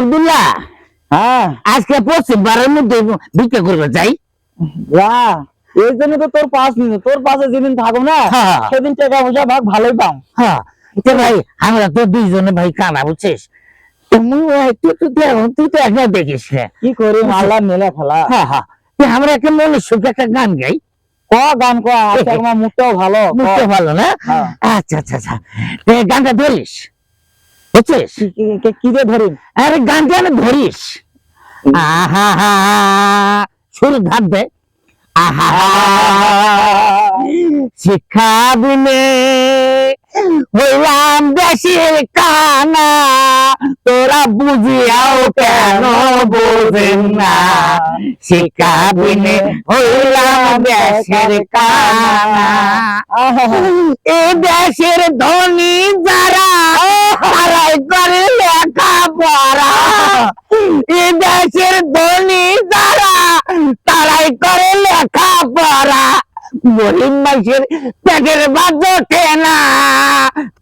আব্দুল্লাহ, হ্যাঁ আজকে পশ্চিমবারের মধ্যে ভিক্ষা করবে যাই। এই জন্য তো তোর পাস নিল, তোর পাশে যেদিন থাকো না সেদিন টাকা পয়সা ভাগ ভালোই পাও। হ্যাঁ ভাই, আমরা তো দুইজনে ভাই কানা, বুঝছিস? তুই তো একবার দেখিস না কি করি, আল্লাহ মেলা খেলা। হ্যাঁ হ্যাঁ, আমরা একটা মনের সুখে একটা গান গাই। গান আমার মুখটাও ভালো, মুখটা ভালো না? আচ্ছা আচ্ছা আচ্ছা, গানটা ধরিস, বুঝছিস? কি রে ধরি? আরে গানটা না ধরিস। আহা হা, শুরু ধাপ দে। আহা শিক্ষা বিনে হইলাম দেশের কানা, তোরা বুঝিয়াও কেন বোঝেন না। শিক্ষা বিনে হইলাম দেশের কানা, এ দেশের ধনী যারা তারাই করে লেখাপড়া। এ দেশের ধনী যারা তারাই করে লেখাপড়া, গরিব মানুষের পেটের ভাত ওঠে না,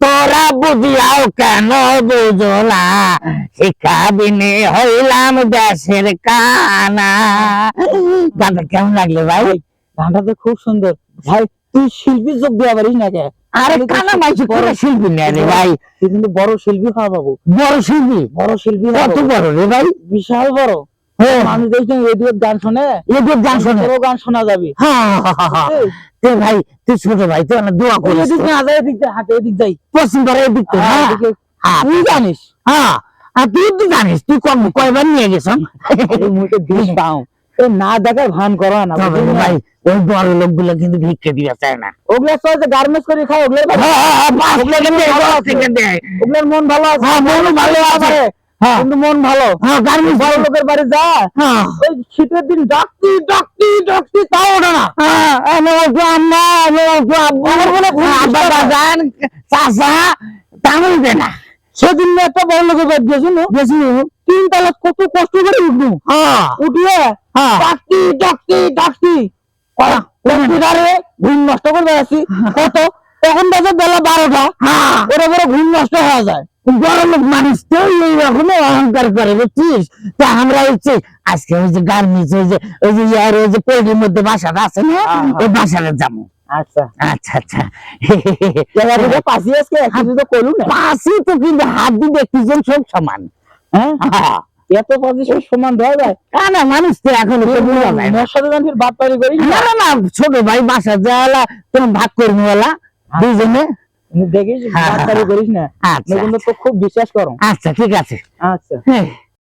তোরা বুঝিয়াও কেন বুঝো না। শিক্ষা বিনে হইলাম দেশের কানা। গানটা কেমন লাগলো ভাই? গানটা তো খুব সুন্দর ভাই। তুই শিল্পী যোগ দেওয়া পারিস না কে? আরে কানা মাইছে করে শিল্পী নেই রে ভাই, তুই কিন্তু বড় শিল্পী হওয়া বাবু। বড় শিল্পী? বড় শিল্পী কত বড় রে ভাই? বিশাল বড়। আমি দেখছি রেডিওর গান শোনে, রেডিওর গান শোনে, বড় গান শোনা যাবে। হ্যাঁ ভাই, তুই ছোট ভাই, তুই দোয়া করিস। এদিক না যাই, এদিক যাই, হাটে এদিক যাই, পশ্চিম পারে এদিক তো। হ্যাঁ তুই জানিস। হ্যাঁ তুই তো জানিস, তুই কয়বার নিয়ে গেছ। মুখে বিষ পাও, না দেখার ভান করো না ভাই। ওই বড় লোকগুলো কিন্তু ভিক্ষা দিতে চায় না। ওগুলা তো গার্মেন্টস করে খায়, ওগুলোর মন ভালো আছে। মন ভালো আছে কিন্তু মন ভালো। গার্মেন্টস বড় লোকের বাড়ি যা, ওই শীতের দিন ডাকতি ডাকতি ডাকতি তাও ওঠে না। সেদিন একটা বড় লোকের বাড়ি গেছিল, 3 তলা কত কষ্ট করে উঠবো, উঠিয়ে ডাকতি ডাকতি ডাকতি ঘুম নষ্ট করে বেড়াচ্ছি কত। তখন বাজে বেলা 12টা, ওরা বড় ঘুম নষ্ট হয়ে যায়। বড় লোক মানুষ তো এইরকম অহংকার করে, বুঝছিস? তা আমরা হচ্ছে আজকে ওই যে গার্মেন্টস, ওই যে পোল্ট্রির মধ্যে বাসাটা আছে না, ওই বাসাটা যাবো। আচ্ছা আচ্ছা আচ্ছা, পাশি আজকে তো করুন পাশি তো, কিন্তু হাত দিবে দুজন সব সমান। এত পজিশন সমান দেওয়া যায়? না মানুষ তো এখন ভাত তৈরি করি না। না ছোট ভাই বাসা যাওয়ালা, তুমি ভাগ করবো বলা দুজনে, দেখিস ভাত তৈরি করিস না, কিন্তু তো খুব বিশ্বাস করো। আচ্ছা ঠিক আছে। আচ্ছা